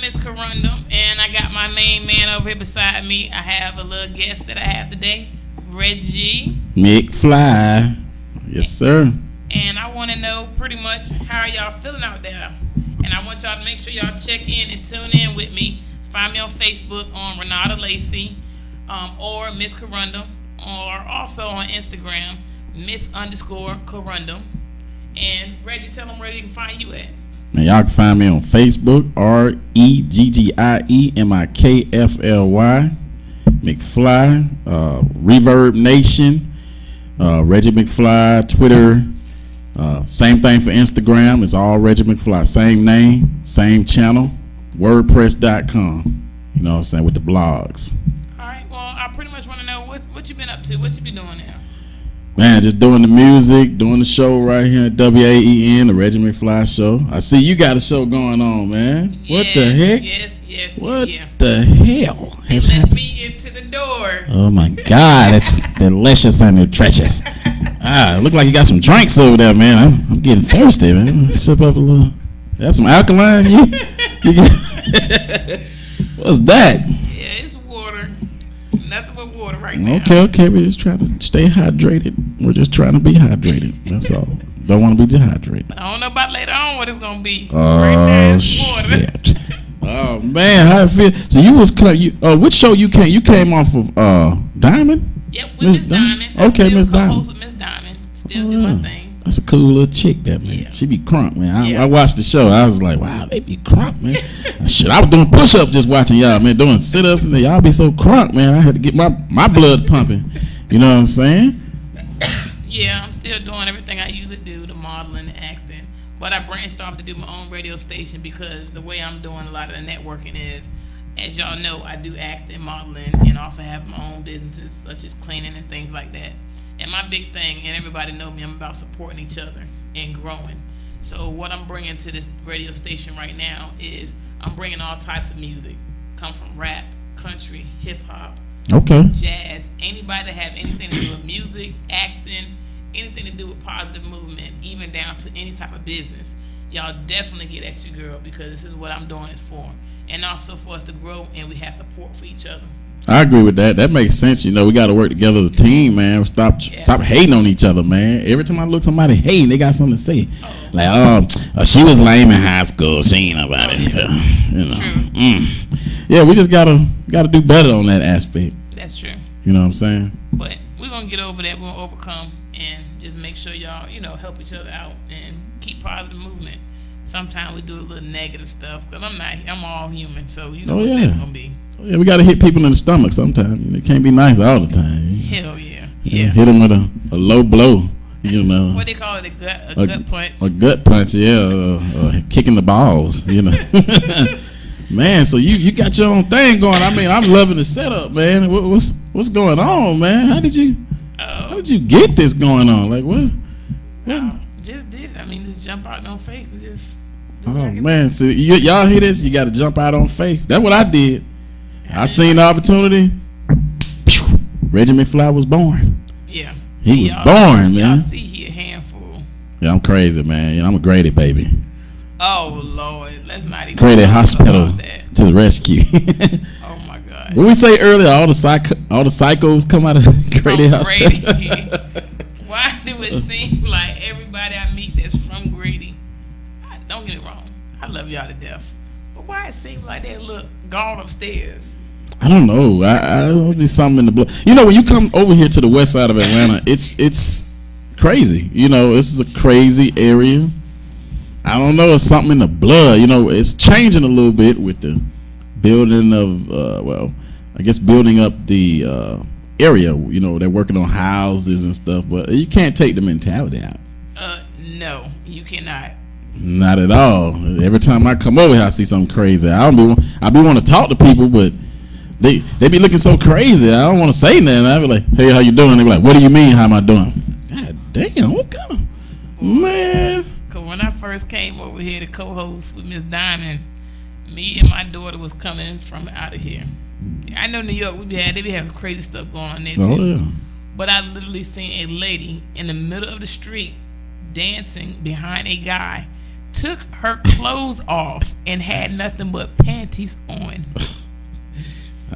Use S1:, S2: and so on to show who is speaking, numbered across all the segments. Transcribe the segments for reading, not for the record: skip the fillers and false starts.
S1: Miss Corundum, and I got my main man over here beside me. I have a little guest that I have today, Reggie
S2: McFly. Yes, sir.
S1: And I want to know pretty much how y'all feeling out there. And I want y'all to make sure y'all check in and tune in with me. Find me on Facebook on Renata Lacey or Miss Corundum, or also on Instagram, Miss_Corundum. And Reggie, tell them where they can find you at.
S2: Man, y'all can find me on Facebook, REGGIEMIKFLY, McFly, Reverb Nation, Reggie McFly, Twitter, same thing for Instagram. It's all Reggie McFly, same name, same channel, WordPress.com. You know what I'm saying, with the blogs.
S1: All right, well, I pretty much want to know what you been up to, what you been doing now.
S2: Man, just doing the music, doing the show right here at WAEN, the Reggie McFly Show. I see you got a show going on, man.
S1: Yes,
S2: what the heck?
S1: Yes.
S2: What the hell has happened?
S1: Let me into the door.
S2: Oh my God, it's delicious and nutritious. Look like you got some drinks over there, man. I'm getting thirsty, man. Sip up a little. That's some alkaline. You get, what's that?
S1: Yeah, it's water. Nothing but water right now.
S2: Okay. We're just trying to stay hydrated. We're just trying to be hydrated. That's all. Don't want to be dehydrated.
S1: I don't know about later on what it's gonna be.
S2: Oh,
S1: right now it's water.
S2: Shit. Oh man, how it feel? So you was which show you came? You came off of Diamond?
S1: Yep, with Miss Diamond.
S2: Okay, Miss Diamond.
S1: With Miss Diamond. Still do my thing.
S2: That's a cool little chick, that man.
S1: Yeah.
S2: She be crunk, man. I watched the show. I was like, wow, they be crunk, man. Shit, I was doing push-ups just watching y'all, man, doing sit-ups, and y'all be so crunk, man. I had to get my blood pumping. You know what I'm saying?
S1: Yeah, I'm still doing everything I usually do, the modeling, the acting. But I branched off to do my own radio station because the way I'm doing a lot of the networking is, as y'all know, I do acting, modeling, and also have my own businesses such as cleaning and things like that. And my big thing, and everybody know me, I'm about supporting each other and growing. So what I'm bringing to this radio station right now is I'm bringing all types of music. Come from rap, country, hip-hop, jazz, anybody that have anything to do with music, acting, anything to do with positive movement, even down to any type of business. Y'all definitely get at your girl because this is what I'm doing this for. And also for us to grow and we have support for each other.
S2: I agree with that. That makes sense. You know, we got to work together as a team, man. Stop hating on each other, man. Every time I look somebody hating, they got something to say. Like, she was lame in high school. She ain't nobody. You know. True. Yeah, we just gotta do better on that aspect.
S1: That's true.
S2: You know what I'm saying?
S1: But we're gonna get over that. We're gonna overcome and just make sure y'all, help each other out and keep positive movement. Sometimes we do a little negative stuff because I'm all human, so what that's gonna be.
S2: Yeah, we got to hit people in the stomach sometimes. It can't be nice all the time.
S1: Hell yeah.
S2: Hit them with a low blow,
S1: What they call it, a gut punch.
S2: A gut punch, yeah. Kicking the balls, Man, so you got your own thing going. I mean, I'm loving the setup, man. What's going on, man? How did you get this going on? Like what?
S1: Just did it. I mean, just jump out on faith and just.
S2: Oh man, so y'all hear this? You got to jump out on faith. That's what I did. I seen the opportunity. Reggie McFly was born.
S1: Yeah.
S2: He was born, man.
S1: Y'all see he a handful.
S2: Yeah, I'm crazy, man. I'm a Grady baby.
S1: Oh Lord, let's not even.
S2: Grady Hospital to the rescue.
S1: Oh my God.
S2: What we say earlier, all the psychos come out of Grady Hospital.
S1: Grady. Why do it seem like everybody I meet that's from Grady? Don't get me wrong, I love y'all to death. But why it seem like they look gone upstairs?
S2: I don't know. There'll be something in the blood. When you come over here to the west side of Atlanta, it's crazy. This is a crazy area. I don't know. It's something in the blood. It's changing a little bit with the building of, building up the area. They're working on houses and stuff, but you can't take the mentality out.
S1: No, you cannot.
S2: Not at all. Every time I come over here, I see something crazy. I be want to talk to people, but they be looking so crazy. I don't want to say nothing. I be like, hey, how you doing? They be like, what do you mean? How am I doing? God damn, what kind of man?
S1: Cause when I first came over here to co-host with Miss Diamond, me and my daughter was coming from out of here. I know New York, they be having crazy stuff going on there too.
S2: Oh yeah.
S1: But I literally seen a lady in the middle of the street dancing behind a guy took her clothes off and had nothing but panties on.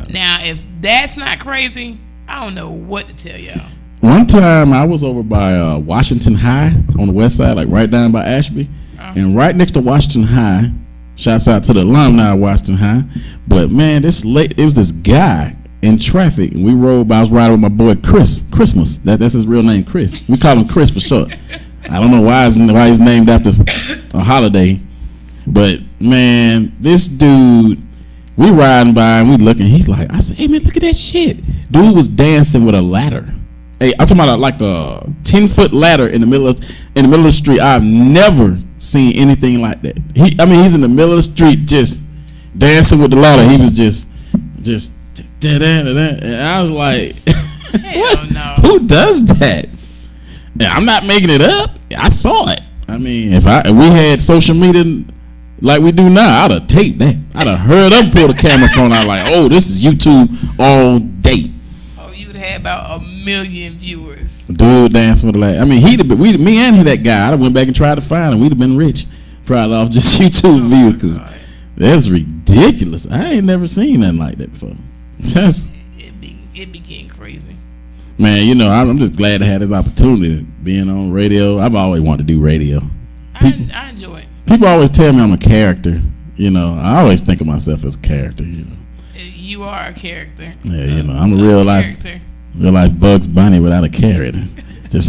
S1: Now, if that's not crazy, I don't know what to tell y'all.
S2: One time I was over by Washington High on the west side, like right down by Ashby. And right next to Washington High, shouts out to the alumni of Washington High. But man, it was this guy in traffic, and we rode by. I was riding with my boy Chris, Christmas. That's his real name, Chris. We call him Chris for short. I don't know why he's named after a holiday. But man, this dude, we riding by and we looking. He's like, I said, hey man, look at that shit. Dude was dancing with a ladder. Hey, I'm talking about like the 10-foot ladder in the middle of the street. I've never seen anything like that. He's in the middle of the street just dancing with the ladder. He was just da-da-da-da. And I was like,
S1: hell no.
S2: Who does that? And I'm not making it up. I saw it. I mean, if we had social media like we do now, I'd have taped that. I'd have heard them pull the camera phone out like, oh, this is YouTube all day.
S1: Had about 1 million viewers.
S2: Dude dancing with the ladder. I mean, me and that guy. I went back and tried to find him. We'd have been rich, probably off just YouTube views, because that's ridiculous. I ain't never seen nothing like that before.
S1: It be getting crazy.
S2: Man, you know, I'm just glad to have this opportunity being on radio. I've always wanted to do radio.
S1: I enjoy it.
S2: People always tell me I'm a character. You know, I always think of myself as a character. You know,
S1: you are a character.
S2: Yeah, you know, I'm a real life Bugs Bunny without a carrot. Just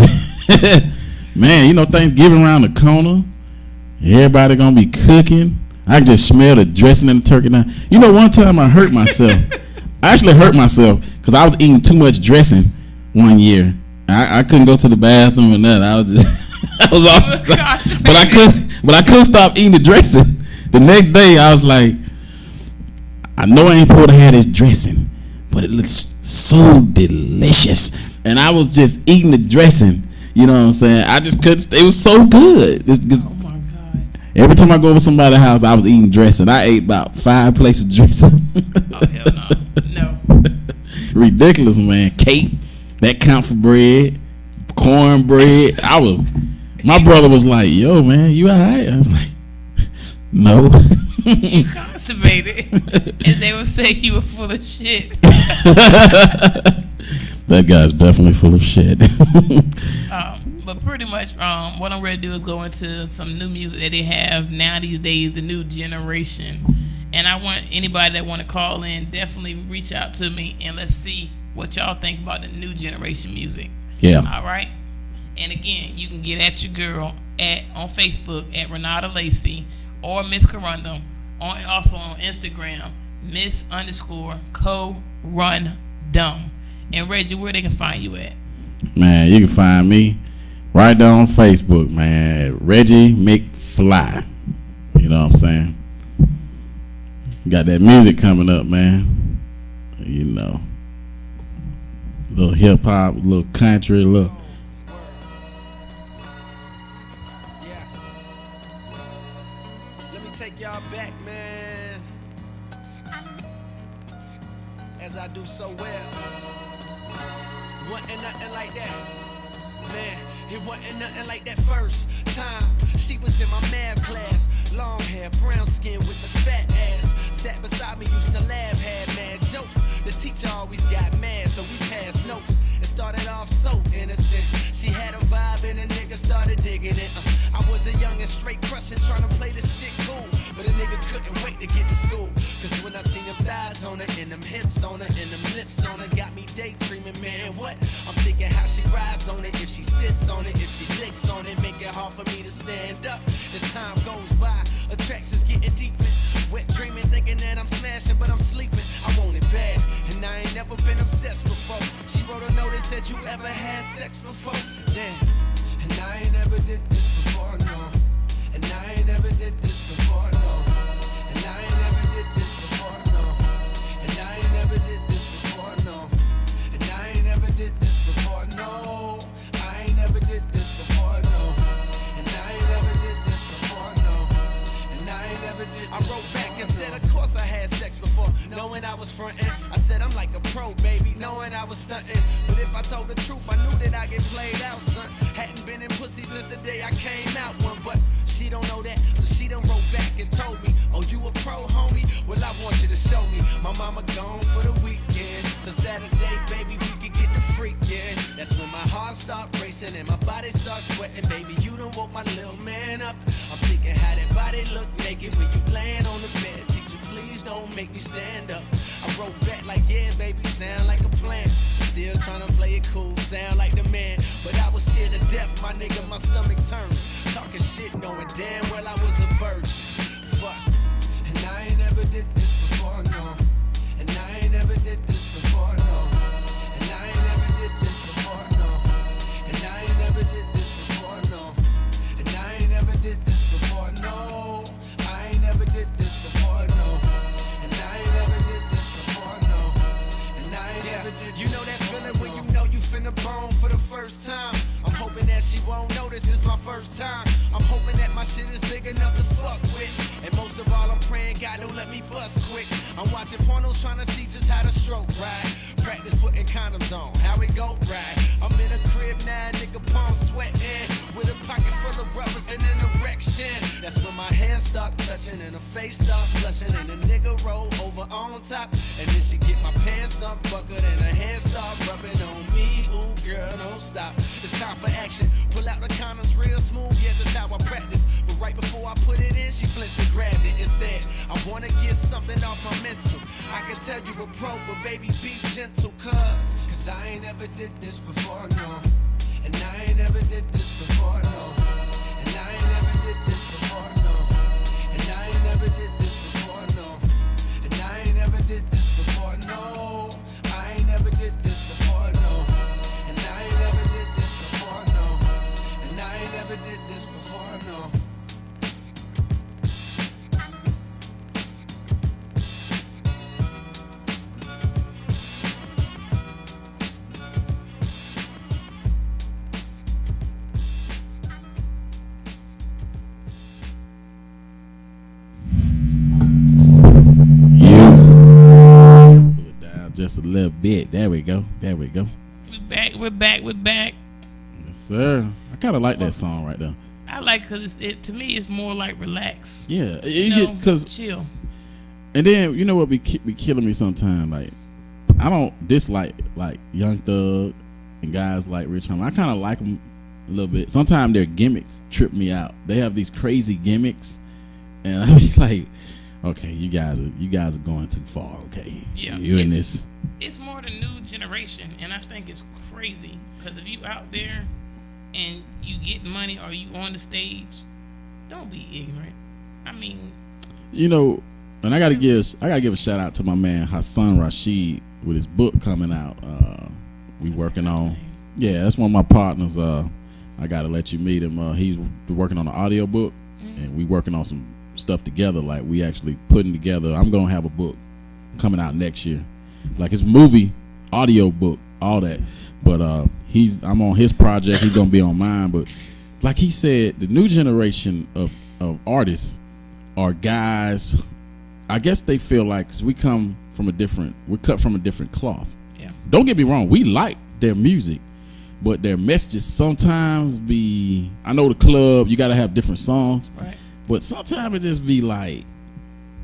S2: man, you know, Thanksgiving around the corner, everybody gonna be cooking. I can just smell the dressing in the turkey now. You know, one time I hurt myself. I actually hurt myself because I was eating too much dressing one year. I couldn't go to the bathroom or nothing. I was off, but I couldn't stop eating the dressing. The next day I was like, I know I ain't supposed to have this dressing, but it looks so delicious. And I was just eating the dressing. You know what I'm saying? I just couldn't. It was so good.
S1: Oh my God.
S2: Every time I go over somebody's house, I was eating dressing. I ate about 5 plates of dressing.
S1: Oh, hell no. No.
S2: Ridiculous, man. Cake, that count for bread, cornbread. My brother was like, yo, man, you all right? I was like, no.
S1: You constipated. And they would say you were full of shit.
S2: That guy's definitely full of shit.
S1: But pretty much what I'm ready to do is go into some new music that they have now these days, the new generation. And I want anybody that want to call in, definitely reach out to me and let's see what y'all think about the new generation music.
S2: Yeah.
S1: All right? And again, you can get at your girl on Facebook at Renata Lacey or Miss Corundum, also on Instagram, Miss_Co_Run_Dumb. And Reggie, where they can find you at?
S2: Man, you can find me right there on Facebook, man. Reggie McFly. You know what I'm saying? Got that music coming up, man. You know. A little hip hop, a little country, a little.
S3: Yeah. Let me take y'all back, man. As I do so well. Wasn't nothing like that. Man, it wasn't nothing like that first time. She was in my math class. Long hair, brown skin with the fat ass. Sat beside me, used to laugh, had mad jokes. The teacher always got mad, so we passed notes. It started off so innocent. She had a vibe and a nigga started digging it. I was a young and straight crushing, trying to play this shit cool. But a nigga couldn't wait to get to school. Cause when I seen them thighs on her, and them hips on her, and them lips on her, got me daydreaming, man, what? I'm thinking how she rides on it, if she sits on it, if she licks on it, make it hard for me to stand up. As time goes by, attractions getting deeper. Wet dreaming, thinking that I'm smashing, but I'm sleeping. I want it bad, and I ain't never been obsessed before. She wrote a notice that you ever had sex before. Damn, and I ain't never did this before, no. And I ain't never did this before, no. And I ain't never did this before, no. And I ain't never did this before, no. And I ain't never did this before, no. I ain't never did this before, no. And I ain't never did this before, no. And I ain't never did this. I wrote back and said, of course I had sex before, knowing I was frontin'. I said I'm like a pro, baby, knowing I was stuntin'. But if I told the truth, I knew that I get played out, son. Hadn't been in pussy since the day I came out one, but she don't know that, so racing and my body starts sweating, baby, you done woke my little man up. I'm thinking how that body look naked when you laying on the bed. Teacher, please don't make me stand up. I wrote back like, yeah, baby, sound like a plan. Still trying to play it cool, sound like the man. But I was scared to death, my nigga, my stomach turned. Talking shit, knowing damn well I was a virgin. Fuck. And I ain't never did this before, no. And I ain't never did this before, no. And I ain't never did this before, no. And I ain't never did this before, no. And I ain't never did this before, no. I ain't never did this before, no. And I ain't never did this before, no. And I ain't never did. You know that feeling when you know you finna bone for the first time. I'm hoping that she won't notice it's my first time. I'm hoping that my shit is big enough to fuck with. And most of all, I'm praying God don't let me bust quick. I'm watching pornos trying to see just how to stroke ride. Practice putting condoms on, how it go right. I'm in a crib now, nigga, palm sweating. With a pocket full of rubbers and an erection. That's when my hands start touching and her face start blushing. And the nigga roll over on top. And then she get my pants up buckled and her hands start rubbing on me. Ooh, girl, don't stop. It's time for action. Pull out the condoms real smooth, yeah, just how I practice. But right before I put it in, she flinched and grabbed it and said, I wanna get something off my mental. I can tell you a pro, but baby, be gentle, cause I ain't never did this before, no. And I ain't never did this before, no. And I ain't never did this before, no. And I ain't never did this before, no. And I ain't never did this before, no. I ain't never did this before, no. And I ain't never did this before, no. And I ain't never did this before, no.
S2: Just a little bit. There we go. There we go.
S1: We're back.
S2: Yes, sir. I kind of like that song right there.
S1: I like because to me it's more like relax.
S2: Yeah,
S1: because chill.
S2: And then you know what be killing me sometimes. Like I don't dislike like Young Thug and guys like Rich Homie. I kind of like them a little bit. Sometimes their gimmicks trip me out. They have these crazy gimmicks, and I be like, okay, you guys are going too far. Okay,
S1: yeah,
S2: you in this.
S1: It's more the new generation, and I think it's crazy because if you out there and you get money or you on the stage, don't be ignorant. I mean,
S2: you know, and I gotta give a shout out to my man Hassan Rashid with his book coming out. We working on. Yeah, that's one of my partners. I gotta let you meet him. He's working on an audio book, and we working on some stuff together. Like we actually putting together. I'm gonna have a book coming out next year, like his movie, audio book, all that. But I'm on his project. He's gonna be on mine. But like he said, the new generation of artists are guys. I guess they feel like 'cause we're cut from a different cloth.
S1: Yeah.
S2: Don't get me wrong. We like their music, but their messages sometimes be. I know the club. You got to have different songs.
S1: Right.
S2: But sometimes it just be like,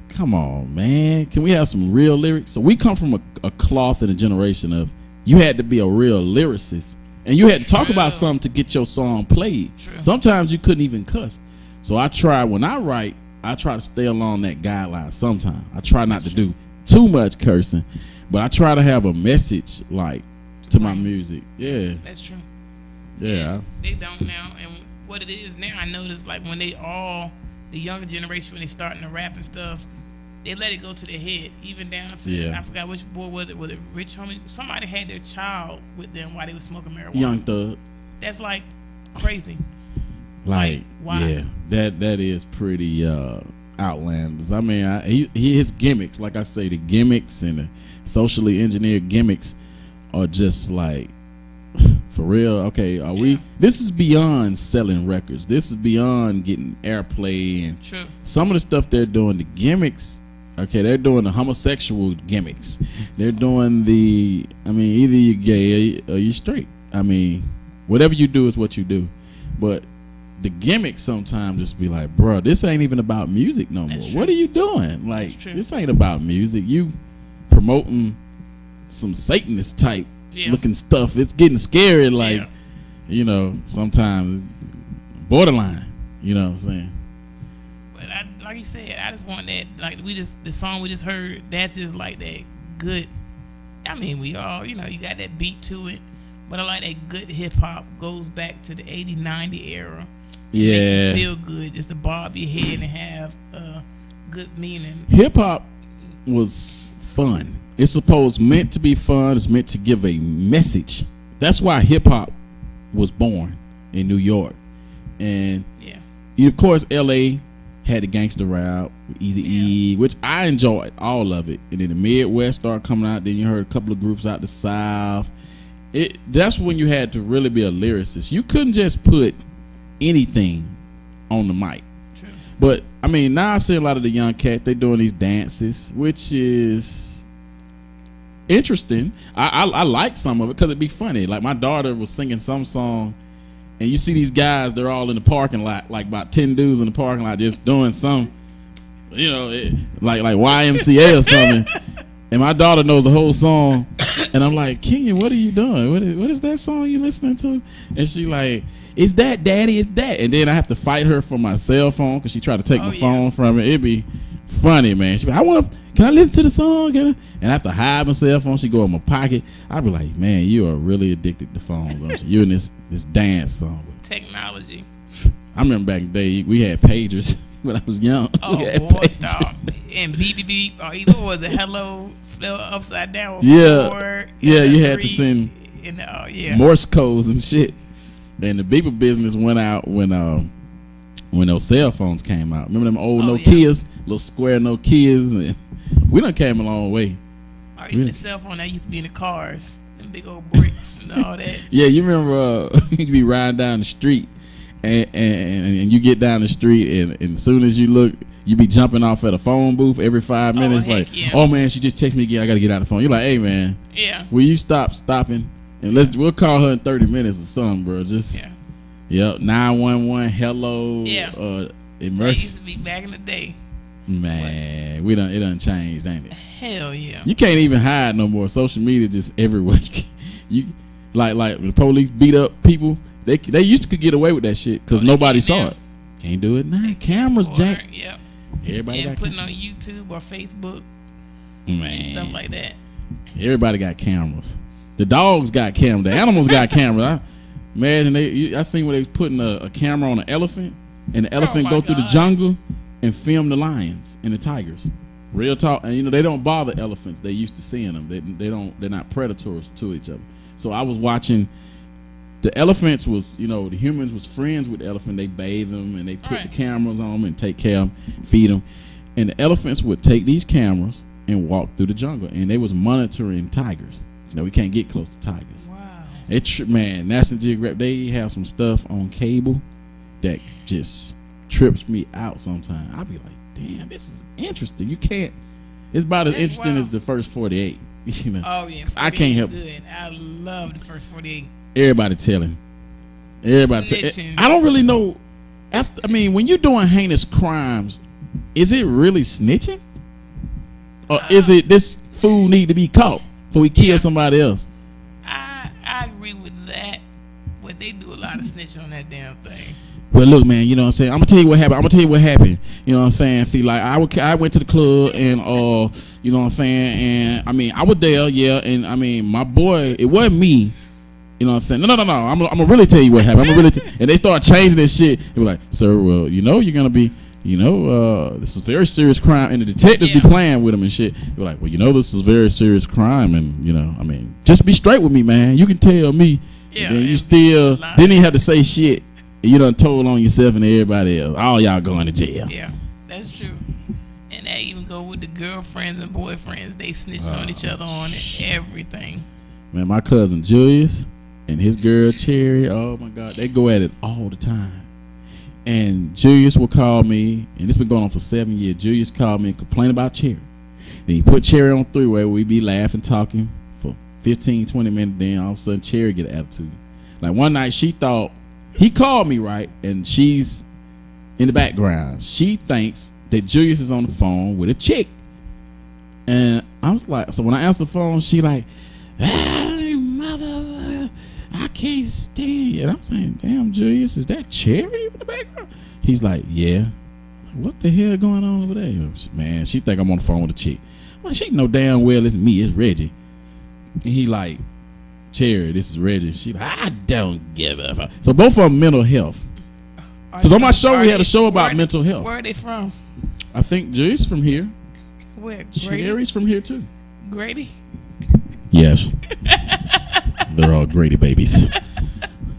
S2: come on, man. Can we have some real lyrics? So we come from a cloth and a generation of you had to be a real lyricist. And you had to talk about something to get your song played.
S1: True.
S2: Sometimes you couldn't even cuss. So when I write, I try to stay along that guideline sometimes. I try not to do too much cursing. But I try to have a message like to my music. Yeah.
S1: That's true.
S2: Yeah.
S1: They don't now. And what it is now, I notice like when the younger generation, when they starting to rap and stuff, they let it go to their head, even down to I forgot which boy was it Rich Homie? Somebody had their child with them while they was smoking marijuana.
S2: Young Thug.
S1: That's like crazy.
S2: Like
S1: why?
S2: Yeah, that is pretty outlandish. I mean, his gimmicks, like I say, the gimmicks and the socially engineered gimmicks are just like, for real. Okay, we? This is beyond selling records. This is beyond getting airplay and
S1: True.
S2: Some of the stuff they're doing. The gimmicks. Okay, they're doing the homosexual gimmicks. They're doing either you're gay or you're straight. I mean, whatever you do is what you do. But the gimmicks sometimes just be like, bro, this ain't even about music no more. What are you doing? Like, this ain't about music. You promoting some Satanist type looking stuff. It's getting scary. Like, you know, sometimes borderline. You know what I'm saying?
S1: But like you said, I just want that. Like the song we just heard. That's just like that good. I mean, we all, you know, you got that beat to it, but I like that good hip hop goes back to the 80, 90 era.
S2: Yeah,
S1: make you feel good just to bob your head and have good meaning.
S2: Hip hop was fun. It's meant to be fun. It's meant to give a message. That's why hip hop was born in New York, and of course, L.A. had the gangster rap, Eazy-E, which I enjoyed all of it. And then the Midwest started coming out. Then you heard a couple of groups out the South. That's when you had to really be a lyricist. You couldn't just put anything on the mic.
S1: True.
S2: But I mean, now I see a lot of the young cats. They doing these dances, which is interesting. I like some of it because it'd be funny. Like my daughter was singing some song. And you see these guys, they're all in the parking lot, like about 10 dudes in the parking lot just doing some, you know, like YMCA or something. And my daughter knows the whole song. And I'm like, Kenya, what are you doing? What is that song you listening to? And she like, is that daddy? Is that? And then I have to fight her for my cell phone because she tried to take my phone from it. It'd be funny, man. She be, can I listen to the song? And I have to hide my cell phone. She go in my pocket. I'd be like, man, you are really addicted to phones, aren't you? You in this dance song.
S1: Technology.
S2: I remember back in the day, we had pagers when I was young.
S1: Oh, boy, stop. And beep, beep, beep. Or either was a hello spelled upside down.
S2: Yeah, you had to send Morse codes and shit. And the beeper business went out when those cell phones came out. Remember them old Nokias, little square Nokias? And we done came a long way.
S1: Or even the cell phone that used to be in the cars, them big old bricks and all that.
S2: Yeah, you remember you'd be riding down the street, and you get down the street, and as soon as you look, you be jumping off at a phone booth every 5 minutes. Oh man, she just texted me again. I got to get out the phone. You're like, hey man, will you stopping? And we'll call her in 30 minutes or something, bro. Just 911, hello,
S1: That
S2: immerse.
S1: used to be back in the day.
S2: Man, it done changed, ain't it?
S1: Hell yeah.
S2: You can't even hide no more. Social media just everywhere. You like the police beat up people. They used to get away with that shit because nobody saw it. Can't do it now. Cameras, Jack.
S1: Yep.
S2: Everybody got
S1: putting on YouTube or Facebook,
S2: man,
S1: stuff like that.
S2: Everybody got cameras. The dogs got cameras. The animals got cameras. Imagine I seen where they was putting a camera on an elephant, and the elephant go through the jungle and film the lions and the tigers. Real talk. And you know they don't bother elephants. They used to seeing them. They're not predators to each other. So I was watching. The elephants was, you know, the humans was friends with the elephant. They bathe them and they put the cameras on them and take care of them, feed them. And the elephants would take these cameras and walk through the jungle, and they was monitoring tigers. You know, we can't get close to tigers.
S1: Wow.
S2: Man, National Geographic, they have some stuff on cable that just trips me out sometimes. I'll be like, damn, this is interesting. You can't. It's about as interesting as the first 48. You know.
S1: Oh yeah,
S2: I can't help.
S1: Good. I love the first 48.
S2: Everybody telling. I don't really know. When you're doing heinous crimes, is it really snitching, or is it this fool need to be caught before he kill somebody else?
S1: I agree with that, but they do a lot of snitching on that damn thing.
S2: Well, look, man, you know what I'm saying? I'm going to tell you what happened. You know what I'm saying? See, like, I went to the club and, you know what I'm saying? And, I was there, yeah. And, my boy, it wasn't me. You know what I'm saying? No. I'm going to really tell you what happened. And they start changing this shit. They were like, sir, well, you know, you're going to be, you know, this is a very serious crime. And the detectives be playing with them and shit. They were like, well, you know, this is a very serious crime. And, you know, just be straight with me, man. You can tell me. Yeah. And you still didn't even have to say shit. You done told on yourself and everybody else. All y'all going to jail.
S1: Yeah, that's true. And that even go with the girlfriends and boyfriends. They snitch on each other on everything.
S2: Man, my cousin Julius and his girl Cherry, oh my God, they go at it all the time. And Julius will call me, and this been going on for 7 years. Julius called me and complained about Cherry. Then he put Cherry on three-way where we be laughing, talking for 15, 20 minutes. Then all of a sudden Cherry get an attitude. Like one night she thought, he called me, right, and she's in the background. She thinks that Julius is on the phone with a chick. And I was like, so when I answered the phone, she like, hey, mother, I can't Julius, damn. And I'm saying, damn, Julius, is that Cherry in the background? He's like, yeah. What the hell going on over there? Man, she think I'm on the phone with a chick. Well, she know damn well it's me, it's Reggie. And he like, Cherry, this is Reggie. She like, I don't give a fuck. So both of them mental health. Because on my show, we had a show about mental health.
S1: Where are they from?
S2: I think Julius from here.
S1: Where?
S2: Cherry's from here too.
S1: Grady?
S2: Yes. They're all Grady babies.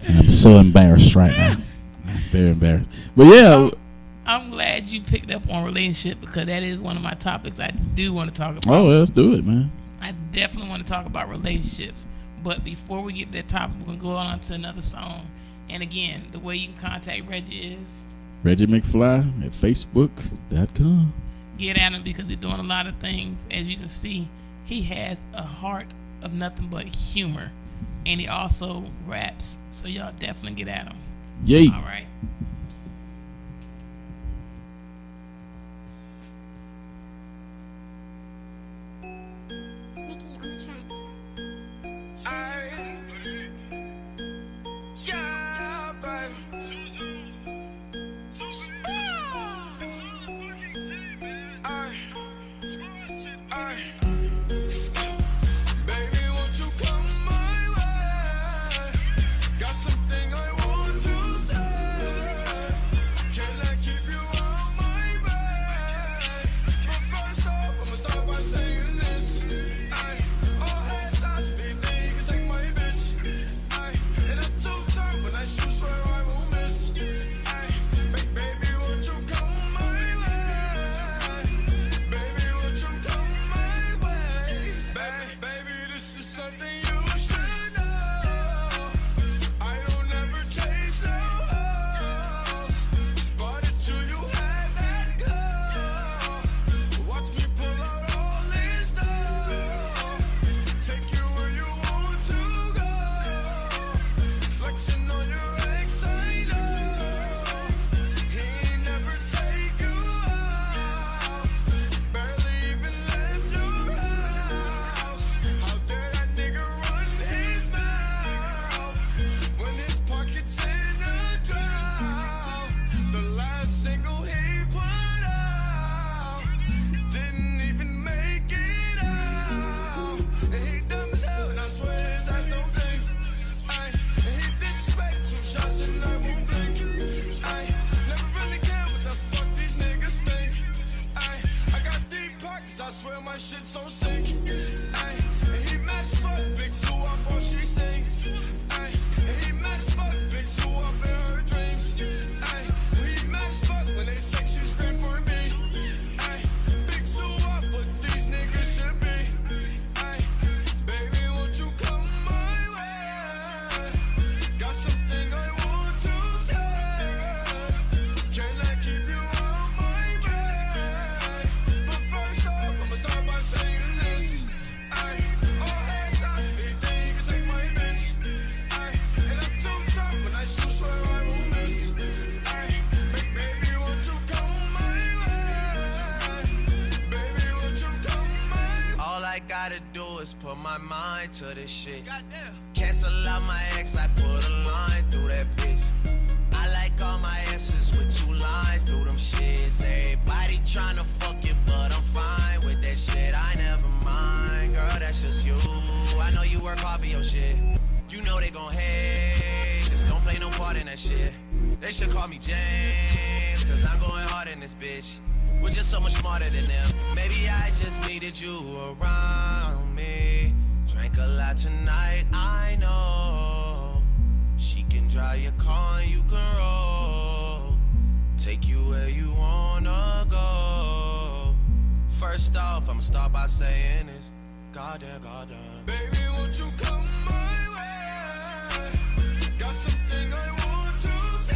S2: I'm so embarrassed right now. I'm very embarrassed. But yeah.
S1: I'm glad you picked up on relationship because that is one of my topics I do want to talk about.
S2: Oh, let's do it, man.
S1: I definitely want to talk about relationships. But before we get to that topic, we're going to go on to another song. And again, the way you can contact Reggie is
S2: Reggie McFly at Facebook.com.
S1: Get at him because he's doing a lot of things. As you can see, he has a heart of nothing but humor. And he also raps. So y'all definitely get at him.
S2: Yay.
S1: All right.
S3: Put my mind to this shit. Goddamn. Cancel out my ex, I put a line through that bitch. I like all my exes with 2 lines through them shits. Everybody tryna fuck it, but I'm fine with that shit. I never mind, girl, that's just you. I know you work hard for your shit. You know they gon' hate, just don't play no part in that shit. They should call me James, cause I'm going hard in this bitch. We're just so much smarter than them. Maybe I just needed you around me. Drank a lot tonight, I know. She can drive your car and you can roll. Take you where you wanna go. First off, I'ma start by saying this. Goddamn, goddamn. Baby, won't you come my way? Got something I want to say.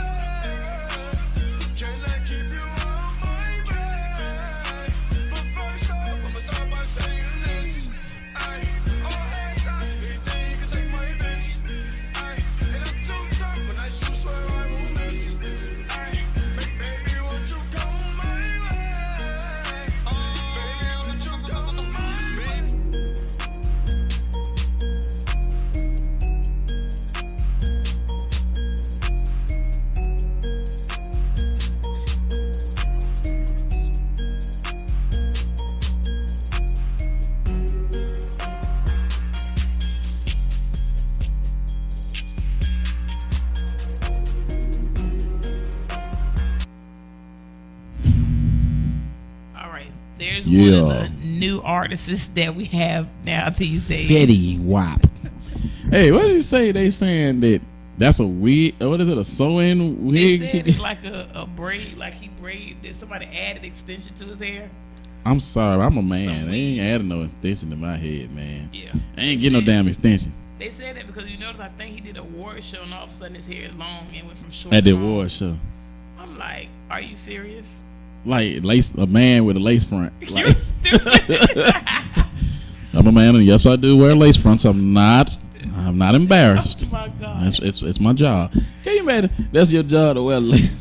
S3: Can I keep you on my bed? But first off, I'ma start by saying this. Ay, all hands on speed, then you can take my bitch. Ay, and I'm too tough when I shoot, swear I won't miss. Ay, baby, won't you come my way? Baby, won't you come my way?
S1: There's one of the new artists that we have now these days.
S2: Fetty Wap. Hey, what did you say? They saying that's a wig. What is it? A sewing wig?
S1: They said it's like a braid. Like he braided. Somebody added extension to his hair.
S2: I'm sorry, I'm a man. They ain't adding no extension to my head, man.
S1: Yeah.
S2: I ain't getting no damn extension.
S1: They said that because you notice, I think he did a award show and all of a sudden his hair is long and went from short.
S2: At the
S1: to long.
S2: award show.
S1: I'm like, are you serious?
S2: Like a man with a lace front. Like,
S1: You're stupid.
S2: I'm a man, and yes, I do wear lace fronts. I'm not embarrassed.
S1: Oh my God.
S2: It's my job. Can you imagine? That's your job to wear lace.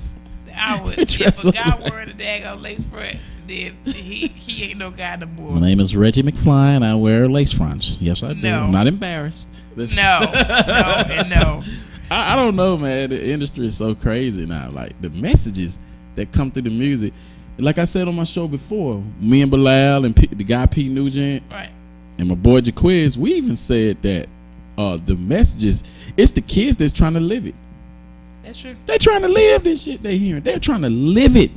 S1: I would. If a guy wearing a daggone lace front, then he ain't no guy no more.
S2: My name is Reggie McFly, and I wear lace fronts. Yes, I do.
S1: No.
S2: I'm not embarrassed. Listen.
S1: No.
S2: I don't know, man. The industry is so crazy now. Like the messages that come through the music. Like I said on my show before, me and Bilal and the guy Pete Nugent,
S1: right,
S2: and my boy Jaquiz, we even said that the messages, it's the kids that's trying to live it.
S1: That's true.
S2: They're trying to live this shit they hearing. They're trying to live it.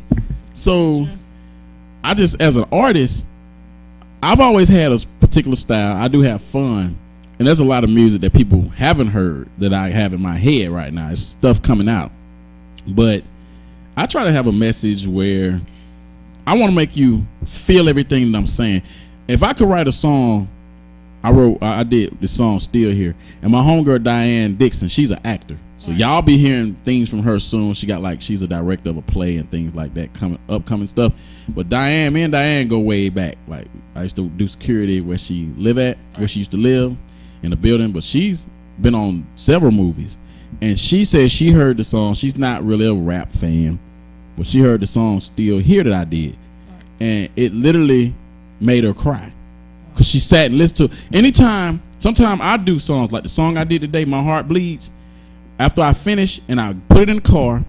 S2: So I just, as an artist, I've always had a particular style. I do have fun. And there's a lot of music that people haven't heard that I have in my head right now. It's stuff coming out. But I try to have a message where I want to make you feel everything that I'm saying. If I could write a song, I did the song Still Here. And my homegirl Diane Dixon, she's an actor. So y'all be hearing things from her soon. She's a director of a play and things like that, upcoming stuff. But me and Diane go way back. Like I used to do security where she used to live in the building. But she's been on several movies. And she said she heard the song. She's not really a rap fan, but she heard the song Still Here that I did. And it literally made her cry. Because she sat and listened to it. Sometimes I do songs like the song I did today, My Heart Bleeds. After I finish and I put it in the car,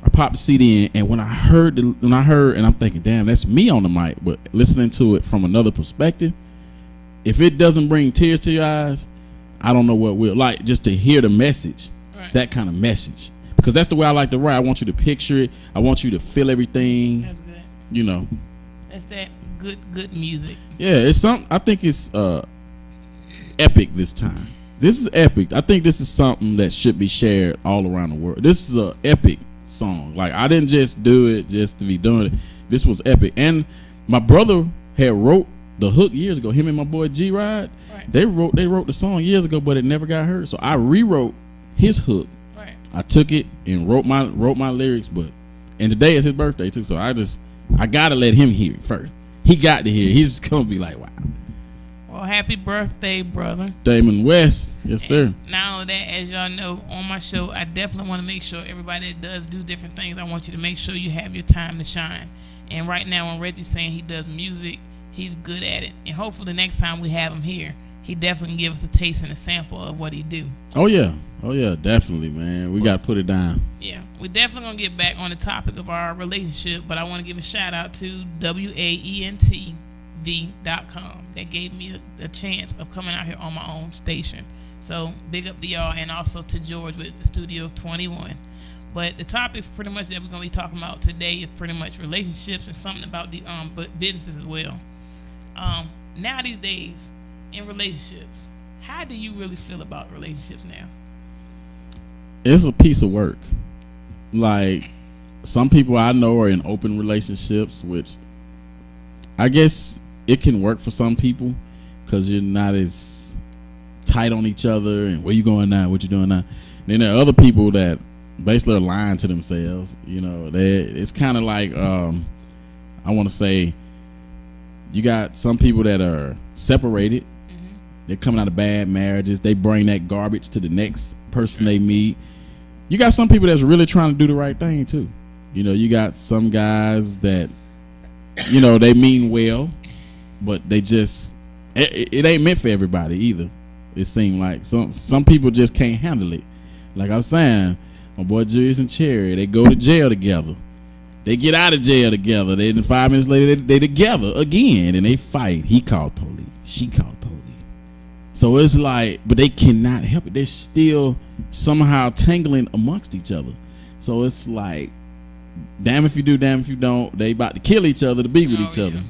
S2: I pop the CD in, and when I heard, and I'm thinking, damn, that's me on the mic. But listening to it from another perspective, if it doesn't bring tears to your eyes, I don't know what will. Like just to hear the message, that kind of message, because that's the way I like to write. I want you to picture it. I want you to feel everything.
S1: That's good.
S2: You know.
S1: That's that good music.
S2: Yeah, it's something. I think it's epic this time. This is epic. I think this is something that should be shared all around the world. This is an epic song. Like I didn't just do it just to be doing it. This was epic. And my brother had wrote the hook years ago. Him and my boy G Rod. Right. They wrote the song years ago, but it never got heard. So I rewrote his hook. Right. I took it and wrote my lyrics. And today is his birthday too. So I gotta let him hear it first. He got to hear it. He's gonna be like, wow.
S1: Well, happy birthday, brother.
S2: Damon West. Yes, sir.
S1: Not only that, as y'all know, on my show, I definitely want to make sure everybody that does do different things, I want you to make sure you have your time to shine. And right now, when Reggie's saying he does music, he's good at it. And hopefully next time we have him here, he definitely can give us a taste and a sample of what he do.
S2: Oh, yeah. Definitely, man. We got to put it down.
S1: Yeah. We're definitely going to get back on the topic of our relationship, but I want to give a shout out to waentv.com. That gave me a chance of coming out here on my own station. So big up to y'all, and also to George with Studio 21. But the topic pretty much that we're going to be talking about today is pretty much relationships and something about the businesses as well. Now these days in relationships, how do you really feel about relationships now?
S2: It's a piece of work. Like some people I know are in open relationships, which I guess it can work for some people because you're not as tight on each other and where you going now, what you doing now. Then there are other people that basically are lying to themselves. You know, it's kind of like I want to say you got some people that are separated. Mm-hmm. They're coming out of bad marriages. They bring that garbage to the next person they meet. You got some people that's really trying to do the right thing too. You know, you got some guys that, you know, they mean well, but they just it ain't meant for everybody either. It seemed like some people just can't handle it. Like I was saying, my boy Julius and Cherry, they go to jail together. They get out of jail together. Then 5 minutes later, they together again, and they fight. He called police. She called police. So it's like, but they cannot help it. They're still somehow tangling amongst each other. So it's like, damn if you do, damn if you don't. They about to kill each other to be with each other.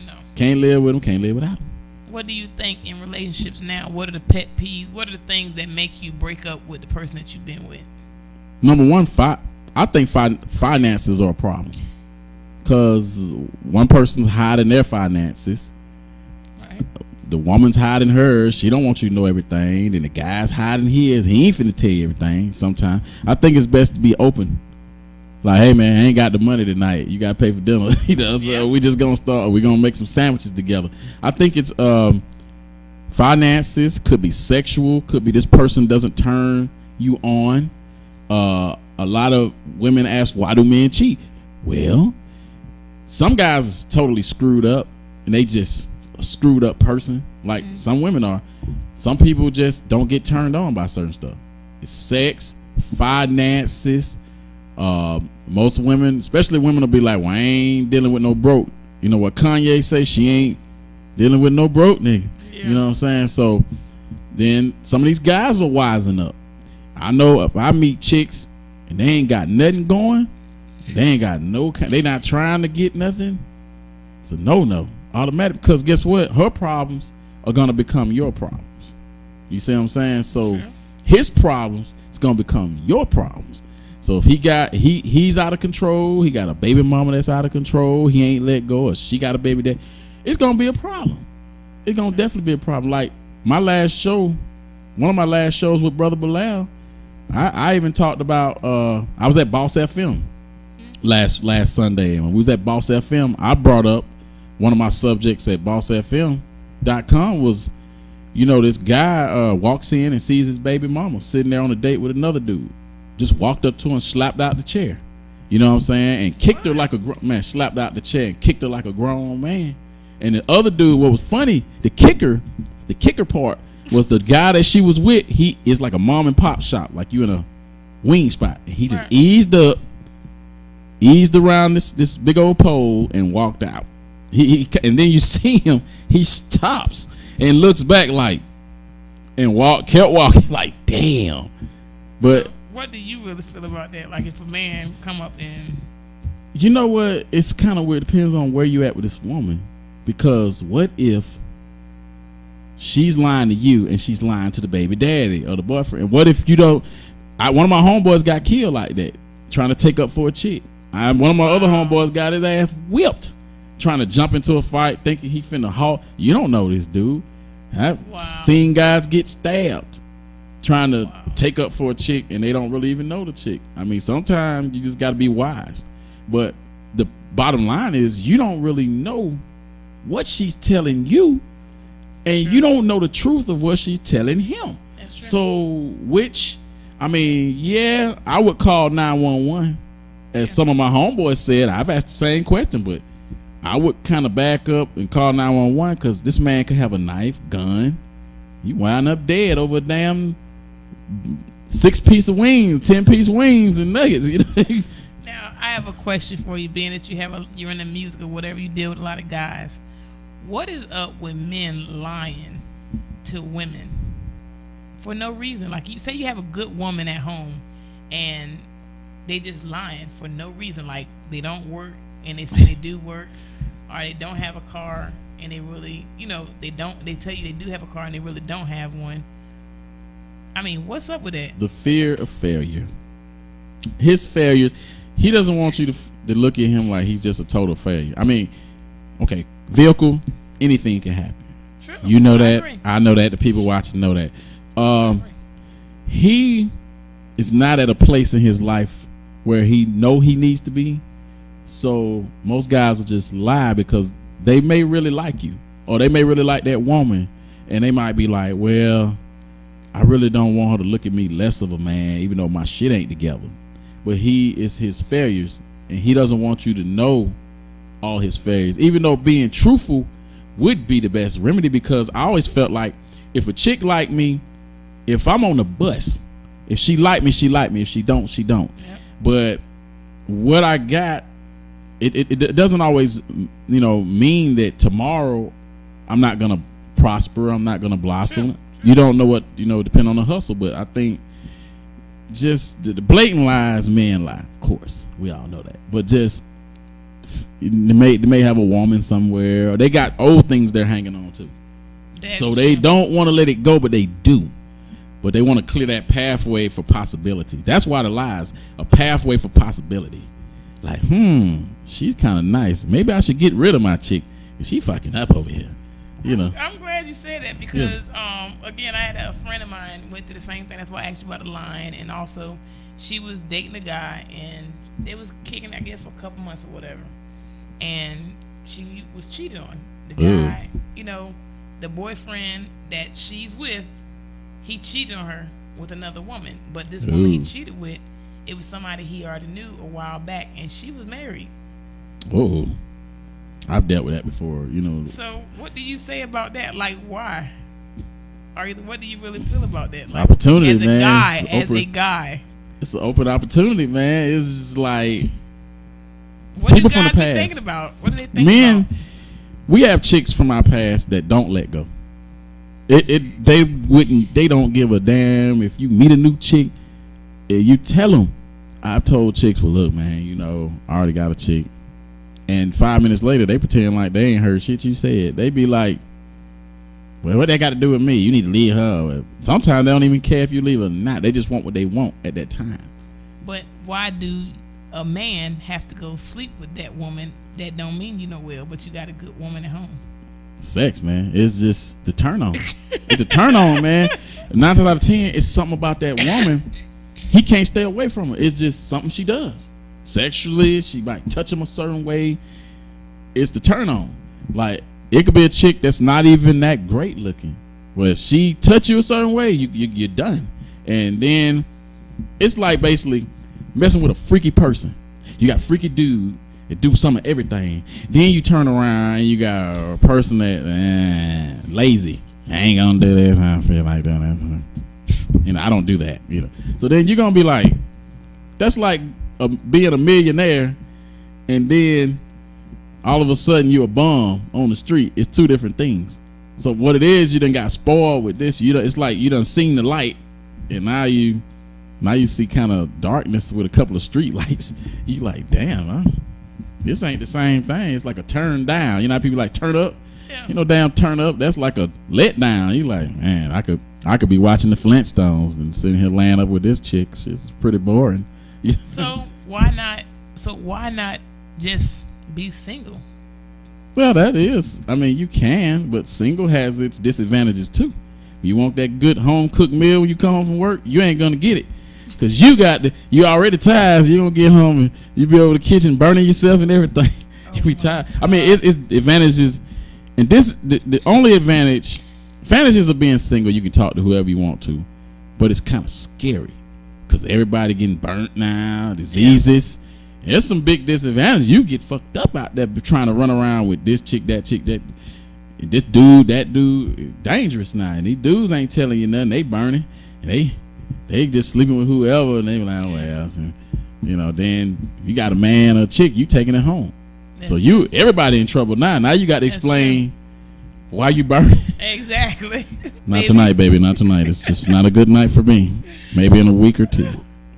S1: No,
S2: Can't live with them. Can't live without them.
S1: What do you think in relationships now? What are the pet peeves? What are the things that make you break up with the person that you've been with?
S2: Number one, I think finances are a problem. Because one person's hiding their finances.
S1: Right.
S2: The woman's hiding hers. She don't want you to know everything. Then the guy's hiding his. He ain't finna tell you everything sometimes. I think it's best to be open. Like, hey, man, I ain't got the money tonight. You got to pay for dinner. So we just going to start. We're going to make some sandwiches together. I think it's finances. Could be sexual. Could be this person doesn't turn you on. A lot of women ask, why do men cheat? Well, some guys is totally screwed up, and they just a screwed up person. Like some women are. Some people just don't get turned on by certain stuff. It's sex, finances. Most women, especially women, will be like, well, I ain't dealing with no broke. You know what Kanye say? She ain't dealing with no broke nigga. You know what I'm saying? So then some of these guys are wising up. I know if I meet chicks and they ain't got nothing going, they ain't got they not trying to get nothing, it's a no automatic, because guess what, her problems are gonna become your problems. You see what I'm saying? So his problems is gonna become your problems. So if he's out of control, he got a baby mama that's out of control, he ain't let go, or she got a baby that, it's gonna be a problem. It's gonna definitely be a problem. Like my last show, one of my last shows with Brother Bilal, I even talked about I was at Boss FM last Sunday, and when we was at Boss FM, I brought up one of my subjects at bossfm.com was, you know, this guy walks in and sees his baby mama sitting there on a date with another dude. Just walked up to her and slapped out the chair. You know what I'm saying? And kicked her like a man, slapped out the chair and kicked her like a grown man. And the other dude, what was funny, the kicker part was the guy that she was with, he is like a mom and pop shop, like you in a wing spot. And he just eased around this big old pole and walked out. He and then you see him, he stops and looks back like, and kept walking like, damn. But
S1: so what do you really feel about that? Like if a man come up and,
S2: you know what, it's kind of weird. It depends on where you at with this woman, because what if she's lying to you and she's lying to the baby daddy or the boyfriend? And what if you don't? One of my homeboys got killed like that, trying to take up for a chick. One of my other homeboys got his ass whipped trying to jump into a fight thinking he finna halt. You don't know this dude. I've seen guys get stabbed trying to take up for a chick and they don't really even know the chick. I mean, sometimes you just got to be wise. But the bottom line is you don't really know what she's telling you, and you don't know the truth of what she's telling him. So I would call 911. As some of my homeboys said, I've asked the same question, but I would kind of back up and call 911, because this man could have a knife, gun. You wind up dead over a damn 6-piece of wings, 10-piece wings and nuggets. You know?
S1: Now I have a question for you, being that you're in the music or whatever, you deal with a lot of guys. What is up with men lying to women for no reason? Like you say, you have a good woman at home and they just lying for no reason. Like they don't work and they say they do work, or they don't have a car and they really, they tell you they do have a car and they really don't have one. I mean, what's up with that? The
S2: fear of failure. His failures, he doesn't want you to look at him like he's just a total failure. I mean, okay, vehicle, anything can happen.
S1: True.
S2: You know that. I know that. The people watching know that. He is not at a place in his life where he needs to be. So most guys will just lie because they may really like you, or they may really like that woman, and they might be like, well, I really don't want her to look at me less of a man, even though my shit ain't together. But he is his failures, and he doesn't want you to know all his failures, even though being truthful would be the best remedy, because I always felt like if a chick like me, if I'm on the bus, if she like me, she like me. If she don't, she don't. Yep. But what I got, it doesn't always, mean that tomorrow I'm not gonna prosper. I'm not gonna blossom. Sure. You don't know what, depend on the hustle. But I think just the blatant lies, men lie. Of course, we all know that. But just They may have a woman somewhere, or they got old things they're hanging on to. So they don't want to let it go, but they do. But they want to clear that pathway for possibility. That's why the lies, a pathway for possibility. Like, she's kind of nice. Maybe I should get rid of my chick. She fucking up over here. You know.
S1: I'm glad you said that because, again, I had a friend of mine went through the same thing. That's why I asked you about the line. And also, she was dating a guy, and they was kicking, I guess, for a couple months or whatever. And she was cheated on. The guy, the boyfriend that she's with, he cheated on her with another woman. But this woman he cheated with, it was somebody he already knew a while back, and she was married.
S2: Oh, I've dealt with that before,
S1: So what do you say about that? Like, why? Or what do you really feel about that? Like,
S2: opportunity,
S1: as a
S2: man.
S1: Guy.
S2: It's an open opportunity, man. It's just like
S1: what
S2: people
S1: do guys
S2: from the past.
S1: be thinking about? What do they think
S2: Men,
S1: about?
S2: we have chicks from our past that don't let go. They don't give a damn if you meet a new chick. You tell them. I've told chicks, well, look, man, I already got a chick. And 5 minutes later, they pretend like they ain't heard shit you said. They be like, well, what that got to do with me? You need to leave her. Sometimes they don't even care if you leave her or not. They just want what they want at that time.
S1: But why do a man have to go sleep with that woman? That don't mean you know well, but you got a good woman at home.
S2: Sex, man. It's just the turn on. It's the turn on, man. 9 out of 10, it's something about that woman. He can't stay away from her. It's just something she does. Sexually, she might touch him a certain way. It's the turn on. Like, it could be a chick that's not even that great looking. Well, if she touch you a certain way, you're done. And then it's like basically messing with a freaky person. You got freaky dude that do some of everything. Then you turn around and you got a person that lazy. I ain't gonna do this. I don't feel like doing that. I don't do that. So then you're gonna be like, that's like being a millionaire, and then all of a sudden you a bum on the street. It's two different things. So what it is, you done got spoiled with this. It's like you done seen the light, and now you see kind of darkness with a couple of street lights. You like, damn, this ain't the same thing. It's like a turn down. You know how people like turn up? Yeah. Damn turn up. That's like a let down. You like, man, I could be watching the Flintstones and sitting here laying up with this chick. It's pretty boring.
S1: So why not just be single?
S2: Well, that is. You can, but single has its disadvantages too. You want that good home cooked meal when you come home from work, you ain't gonna get it. Cause you already tired. You gonna get home and you be over the kitchen burning yourself and everything. You be tired. It's advantages, and the only advantages of being single. You can talk to whoever you want to, but it's kind of scary because everybody getting burnt now, diseases. Yeah. There's some big disadvantages. You get fucked up out there trying to run around with this chick, that this dude, that dude. Dangerous now, and these dudes ain't telling you nothing. They burning, and they just sleeping with whoever, and they be like, oh well, then you got a man or a chick, you taking it home. That's so everybody in trouble now. Now you got to explain why you burning.
S1: Exactly.
S2: Not tonight, baby. Not tonight. It's just not a good night for me. Maybe in a week or two.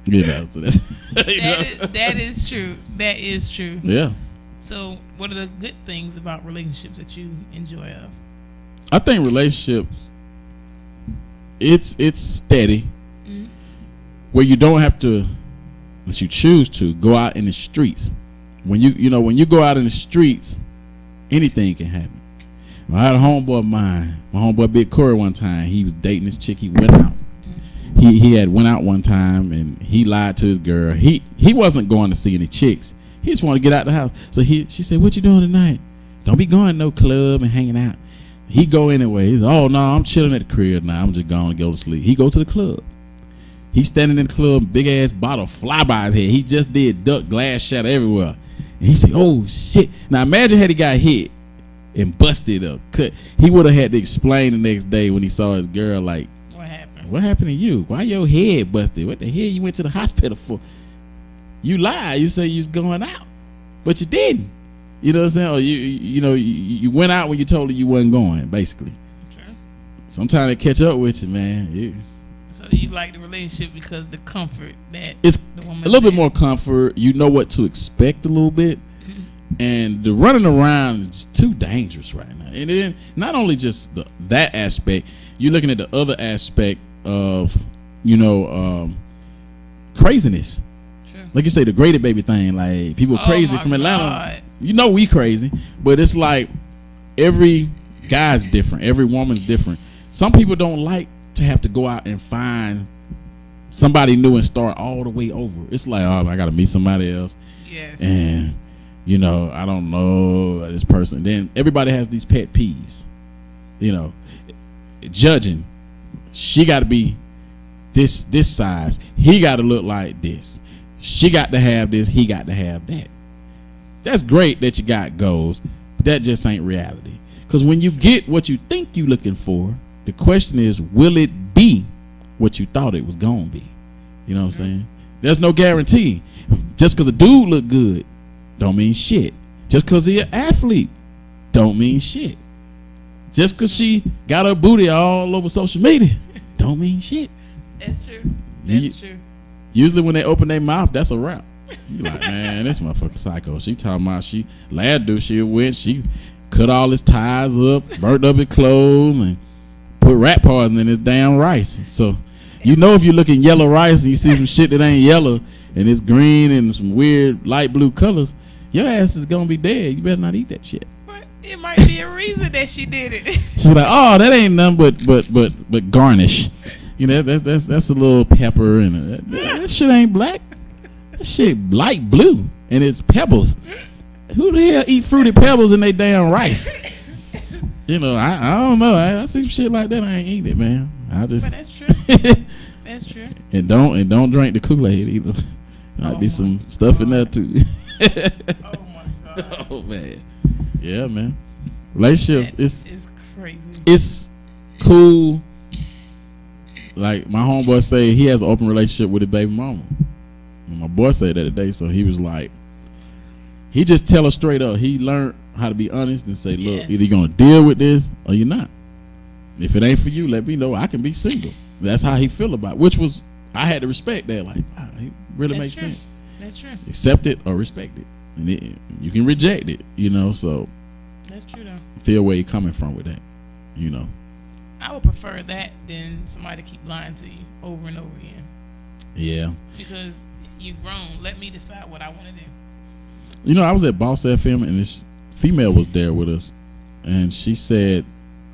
S2: So that's
S1: that is true. That is true.
S2: Yeah.
S1: So what are the good things about relationships that you enjoy of?
S2: I think relationships, it's steady. Where you don't have to, unless you choose to, go out in the streets. When you go out in the streets, anything can happen. I had a homeboy of mine, my homeboy Big Corey, one time. He was dating this chick. He went out. He had went out one time and he lied to his girl. He wasn't going to see any chicks. He just wanted to get out the house. So she said, "What you doing tonight? Don't be going to no club and hanging out." He go anyway. He's, "Oh no, I'm chilling at the crib now. I'm just going to go to sleep." He go to the club. He's standing in the club, big ass bottle fly by his head. He just did duck, glass shatter everywhere. And he said, "Oh shit!" Now imagine had he got hit and busted up, cut. He would have had to explain the next day when he saw his girl, like, "What happened to you? Why your head busted? What the hell you went to the hospital for? You lied. You say you was going out, but you didn't." You know what I'm saying? Or you went out when you told her you wasn't going. Basically, sure. Sometimes they catch up with you, man. Yeah.
S1: So you like the relationship because the comfort that
S2: it's
S1: the woman
S2: a little bit more comfort. You know what to expect a little bit, And the running around is just too dangerous right now. And then not only just that aspect, you're looking at the other aspect of, craziness.
S1: True.
S2: Like you say, the graded baby thing. Like people crazy from Atlanta.
S1: God.
S2: We crazy, but it's like every guy's different. Every woman's different. Some people don't like to have to go out and find somebody new and start all the way over. It's like, oh, I got to meet somebody else.
S1: Yes.
S2: And I don't know this person. Then everybody has these pet peeves. Judging. She got to be this size. He got to look like this. She got to have this. He got to have that. That's great that you got goals, but that just ain't reality. Because when you get what you think you're looking for, the question is, will it be what you thought it was going to be? You know what I'm saying? There's no guarantee. Just because a dude look good don't mean shit. Just because he an athlete don't mean shit. Just because she got her booty all over social media don't mean shit.
S1: That's true. That's true.
S2: Usually when they open their mouth, that's a wrap. You like, man, this motherfucker psycho. She talking about she cut all his ties up, burnt up his clothes, and put rat poison in his damn rice. So if you're looking yellow rice and you see some shit that ain't yellow and it's green and some weird light blue colors, your ass is gonna be dead. You better not eat that shit.
S1: But it might be a reason that she did it.
S2: She was like, oh, that ain't nothing but garnish. That's a little pepper and that shit ain't black. That shit light blue and it's pebbles. Who the hell eat fruity pebbles in their damn rice? I don't know. I see some shit like that. I ain't eat it, man.
S1: But that's true. That's true.
S2: And don't drink the Kool-Aid either. Might be some stuff in there too.
S1: Oh my God.
S2: Oh man. Yeah, man. Relationships.
S1: It's crazy.
S2: It's cool. Like my homeboy say, he has an open relationship with his baby mama. And my boy said that today, so he was like, he just tell her straight up. He learned how to be honest and say, look, either you're gonna deal with this or you're not. If it ain't for you, let me know. I can be single. That's how he feel about it, which was, I had to respect that. Like, wow, it really makes sense.
S1: That's true.
S2: Accept it or respect it, and you can reject it. So
S1: that's true though.
S2: Feel where you're coming from with that.
S1: I would prefer that than somebody keep lying to you over and over again.
S2: Yeah.
S1: Because you've grown. Let me decide what I want to do.
S2: I was at Boss FM and this female was there with us, and she said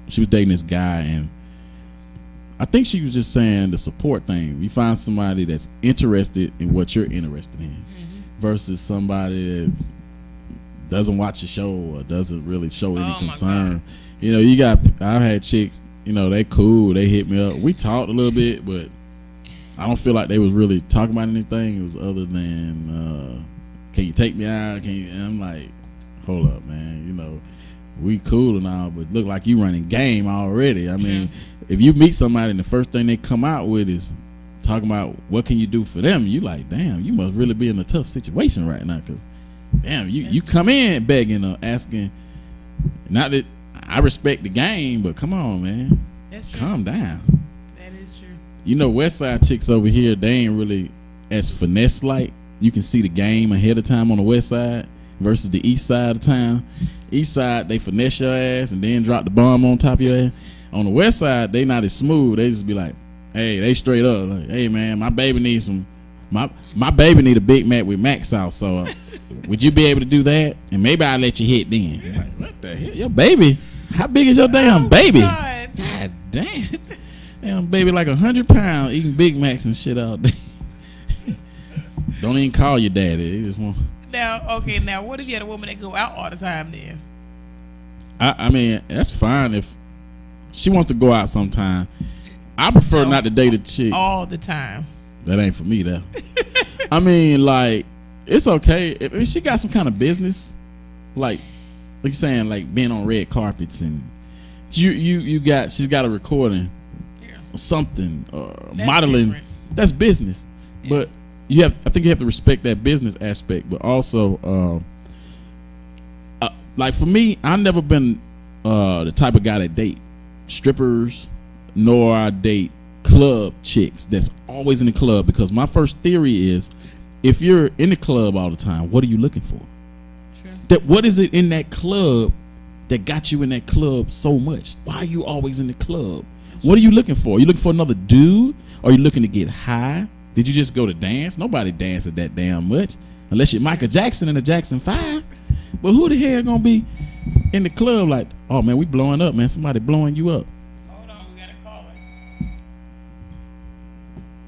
S2: she was dating this guy, and I think she was just saying the support thing. You find somebody that's interested in what you're interested in versus somebody that doesn't watch the show or doesn't really show any concern. I've had chicks, they cool, they hit me up. We talked a little bit, but I don't feel like they was really talking about anything. It was other than, can you take me out? And I'm like, hold up, man. We cool and all, but look like you running game already. I mean, if you meet somebody and the first thing they come out with is talking about what can you do for them, you like, damn, you must really be in a tough situation right now. Cause damn, you come in begging or asking. Not that I respect the game, but come on, man.
S1: That's true.
S2: Calm down.
S1: That is true.
S2: West Side chicks over here, they ain't really as finesse like. You can see the game ahead of time on the West Side versus the East Side of town. East Side, they finesse your ass and then drop the bomb on top of your ass. On the West Side, they not as smooth. They just be like, hey, they straight up. Like, hey, man, my baby needs my baby need a Big Mac with mac sauce. So would you be able to do that? And maybe I'll let you hit then. You're like, what the hell? Your baby? How big is your damn baby? God damn. Damn baby like 100 pounds eating Big Macs and shit all day. Don't even call your daddy. They just want.
S1: Now, what if you had a woman that go out all the time then?
S2: I mean, that's fine if she wants to go out sometime. I prefer not to date a chick
S1: all the time.
S2: That ain't for me, though. I mean, like, it's okay if she got some kind of business, like you're saying, like being on red carpets and she's got a recording, something, modeling. Different. That's business, but. I think you have to respect that business aspect, but also, like for me, I've never been the type of guy that date strippers, nor I date club chicks that's always in the club, because my first theory is, if you're in the club all the time, what are you looking for?
S1: True.
S2: That what is it in that club that got you in that club so much? Why are you always in the club? What are you looking for? Are you looking for another dude? Are you looking to get high? Did you just go to dance? Nobody dances that damn much. Unless you're Michael Jackson in the Jackson 5. But who the hell gonna be in the club like, oh man, we blowing up, man. Somebody blowing you up.
S1: Hold on, we got a caller.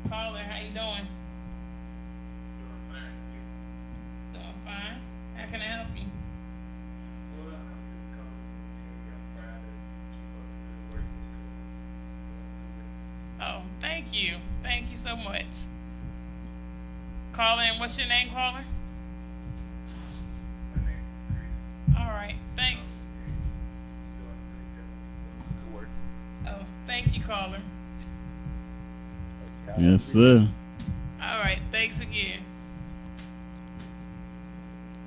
S1: Caller, how you doing? Doing fine. How can I help you? Oh, thank you. Thank you so much. Caller, and what's your name, caller? All right, thanks. Oh, thank you, caller.
S2: Yes, sir.
S1: All right, thanks again.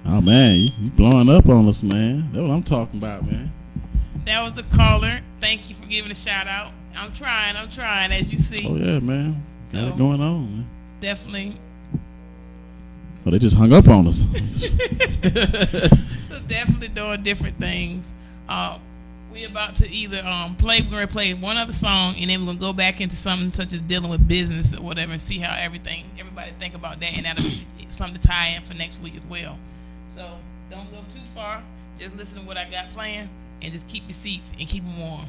S2: Oh man, you blowing up on us, man. That's what I'm talking about, man.
S1: That was a caller. Thank you for giving a shout out. I'm trying, as you see.
S2: Oh yeah, man. Got it going on, man.
S1: Definitely.
S2: Oh, they just hung up on us.
S1: So definitely doing different things. We about to either we're gonna play one other song, and then we're gonna go back into something such as dealing with business or whatever, and see how everybody think about that, and that'll be something to tie in for next week as well. So don't go too far. Just listen to what I got playing, and just keep your seats and keep them warm.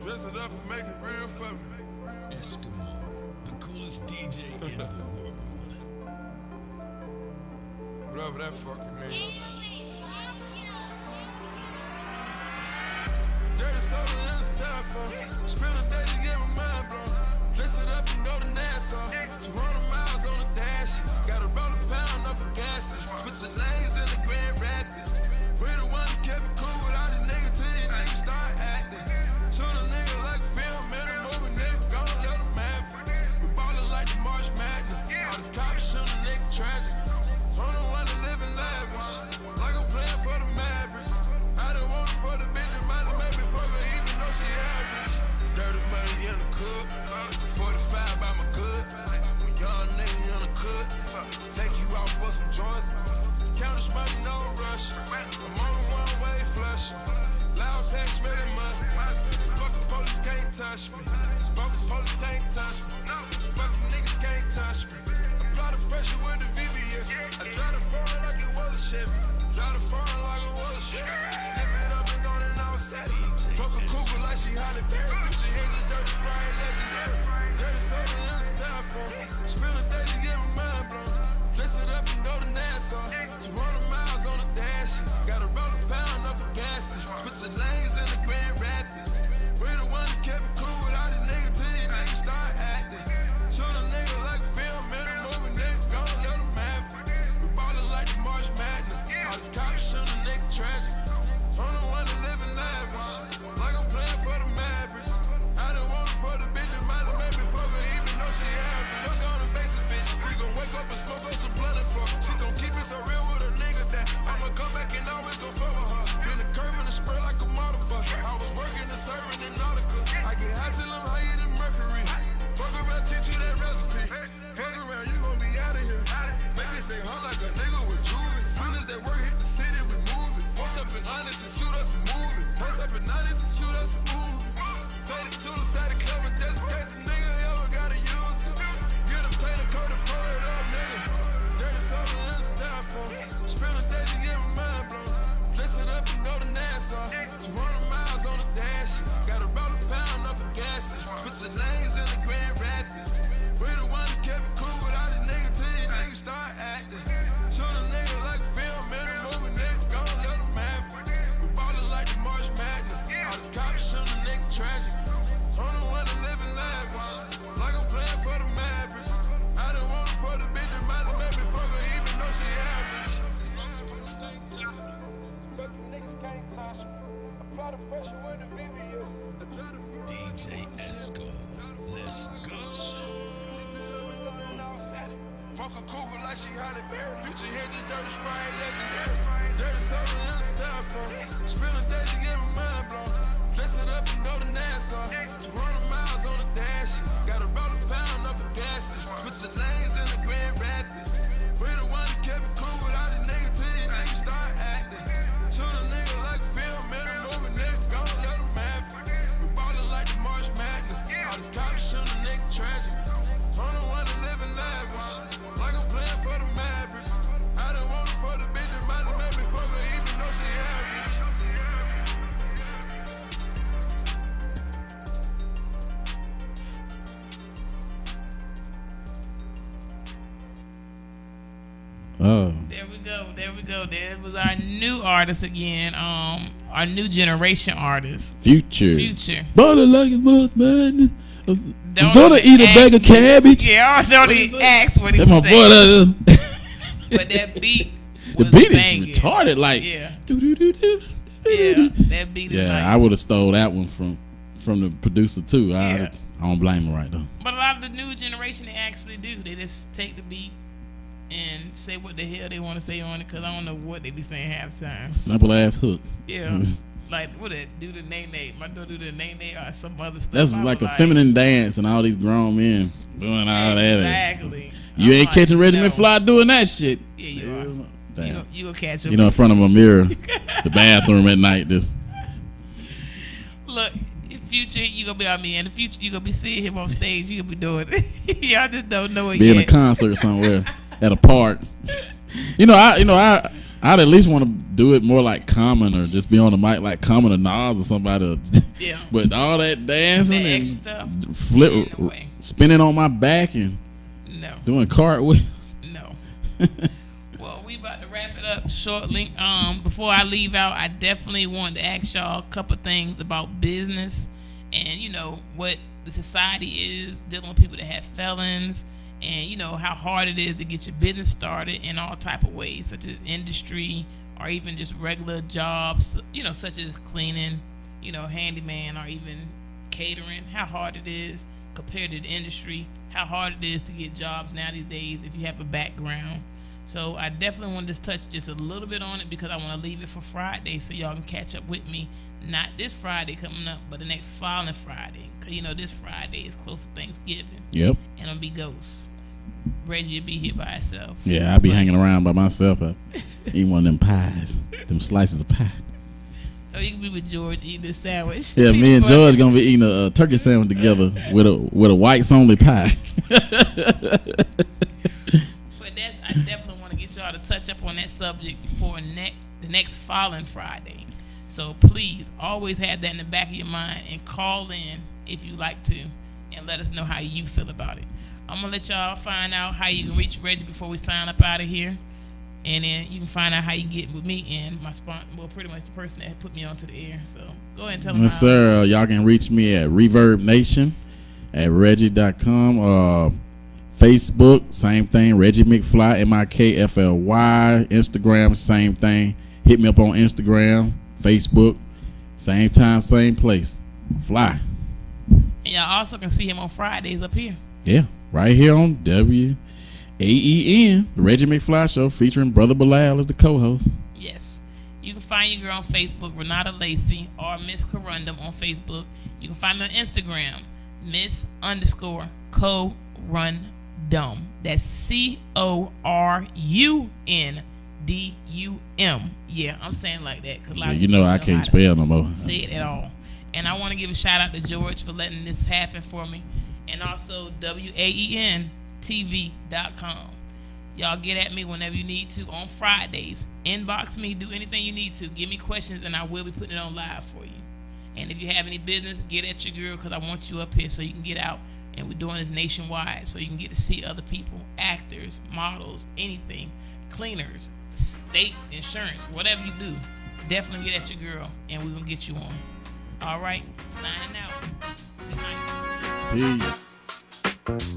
S4: Dress it up and make it real for me.
S5: Eskimo, the coolest DJ in the world.
S4: Whatever that fucking means. There's something in the styrofoam. Spend a day to get my mind blown. Dress it up and go to Nassau. 200 miles on the dash. Gotta roll a pound up a gas. Switching lanes in the Grand Rapids. We the one that kept it cool with all these niggas till these niggas start acting. Shoot a nigga like film in a movie, nigga gon' let him have it. We ballin' like the March Madness. All this cops shoot a nigga tragic. I'm the one that live in lavish. Like I'm playing for the Mavericks. I done want it for the bitch that might have made me fuck her even though she average. Dirty money in the cook. 45 by my good. Young nigga in the cook. Take you out for some joints. This counter's money, no rush. I'm on a one-way flush. Loud pack smelling must. These fucking police can't touch me. These bogus police can't touch me. These fucking niggas can't touch me. Apply the pressure with the VVS. I try to fall like it was a Chevy. Try to fall like it was a Chevy. Lift it up and on and offset. Fuck a cougar like she Holly Berry. Picture his is dirty sprite legendary. There's something in the styrofoam. Spend a day to get my mind blown. Dress it up and go to Nassau. 200 miles on the dash. Gotta roll a pound up a gas. Switching lanes in the Grand Rapids. We the one that kept it cool with all these niggas till these niggas start acting. Shoot a nigga like film in a movie, nigga gon' let him have it. We ballin' like the March Madness. All these cops shoot a nigga tragic. I'm the one that live in lavish. Like I'm playing for the Mavericks. I done want it for the bitch that might have made me fuck her even though she average. Fuck Apply the pressure with the VVS.
S5: DJ Esco. Let's go.
S4: Fuck a cougar like she Holly Berry. Future here just dirty spray, legendary. Dirty something in the styrofoam. Spilling days to get my mind blown. Dress it up and go to Nassau. 200 miles on the dash. Gotta roll a pound up a gas. Switching lanes in the Grand Rapids. We the one that kept it cool with all these niggas till these niggas start acting. Shoot a nigga like film in a movie, nigga gon' let him have it. We ballin' like the March Madness. All these cops shoot a nigga tragic. I'm the one that live in lavish. Like I'm playing for the Mavericks. I done want it for the bitch that might have made me fuck her even though she average.
S2: Oh,
S1: There we go. There we go. There was our new artist again. Our new generation artist.
S2: Future.
S1: Future.
S2: Butter like a bus, man. I'm
S1: Don't
S2: gonna eat a
S1: ask
S2: bag of
S1: me.
S2: cabbage.
S1: Yeah, I don't even ask what he
S2: That's my
S1: was saying.
S2: boy.
S1: But that beat
S2: The
S1: was
S2: beat is
S1: banging.
S2: retarded. Like,
S1: Yeah.
S2: doo-doo-doo-doo.
S1: Yeah, that beat is
S2: Yeah,
S1: nice.
S2: I would have stole that one from the producer too.
S1: Yeah.
S2: I don't blame him right though.
S1: But a lot of the new generation, they actually do. They just take the beat and say what the hell they want to say on it, because I don't know what they be saying half the time.
S2: Simple ass hook.
S1: Yeah. Like, what it do the name? My daughter do the name or some other stuff.
S2: That's
S1: I
S2: like
S1: was
S2: a feminine dance, and all these grown men doing all that.
S1: Exactly.
S2: You
S1: I'm
S2: ain't
S1: like,
S2: catching Regiment
S1: no.
S2: Fly doing that shit.
S1: Yeah, you are.
S2: Damn.
S1: You gonna catch him.
S2: You know, in front of a mirror, the bathroom at night. This
S1: Look, in future, you gonna be on me. In the future, you gonna be seeing him on stage. You gonna be doing it. Y'all just don't know it
S2: be
S1: yet.
S2: in a concert somewhere at a park. I'd at least want to do it more like Common, or just be on the mic like Common or Nas or somebody.
S1: Yeah.
S2: But all that dancing
S1: That
S2: and
S1: extra stuff.
S2: flip,
S1: No way.
S2: spinning on my back and
S1: No.
S2: doing cartwheels.
S1: No. Well, we about to wrap it up shortly. Before I leave out, I definitely want to ask y'all a couple things about business and, what the society is dealing with people that have felons, and, how hard it is to get your business started in all type of ways, such as industry or even just regular jobs, such as cleaning, handyman, or even catering, how hard it is compared to the industry, how hard it is to get jobs now these days if you have a background. So I definitely want to touch just a little bit on it, because I want to leave it for Friday so y'all can catch up with me. Not this Friday coming up, but the next following Friday. Because, this Friday is close to Thanksgiving.
S2: Yep.
S1: And it'll be ghosts. Reggie will be here by himself.
S2: Yeah, I'll be hanging around by myself. Eating one of them pies, them slices of pie.
S1: Oh, you can be with George eating this sandwich.
S2: Yeah, me and George gonna be eating a turkey sandwich together with a whites only pie.
S1: But I definitely want to get y'all to touch up on that subject before the next following Friday. So please always have that in the back of your mind and call in if you like to, and let us know how you feel about it. I'm gonna let y'all find out how you can reach Reggie before we sign up out of here, and then you can find out how you can get with me and my pretty much the person that put me onto the air. So go ahead and tell them.
S2: Yes, sir. Y'all can reach me at Reverb Nation at Reggie.com. Facebook, same thing. Reggie McFly, MIKFLY. Instagram, same thing. Hit me up on Instagram, Facebook, same time, same place. Fly.
S1: And y'all also can see him on Fridays up here.
S2: Yeah, right here on WAEN, the Reggie McFly Show, featuring Brother Bilal as the co-host.
S1: Yes. You can find your girl on Facebook, Renata Lacey, or Miss Corundum on Facebook. You can find me on Instagram, Miss_Corundum. That's CORUNDUM. Yeah, I'm saying like that. Cause
S2: Yeah, you know I can't spell no more.
S1: Say it at all. And I want to give a shout out to George for letting this happen for me. And also WAENTV.com. Y'all get at me whenever you need to on Fridays. Inbox me, do anything you need to. Give me questions, and I will be putting it on live for you. And if you have any business, get at your girl, because I want you up here so you can get out. And we're doing this nationwide, so you can get to see other people, actors, models, anything, cleaners, state insurance, whatever you do. Definitely get at your girl, and we're going to get you on. All right, signing out. Good night.
S2: Peace.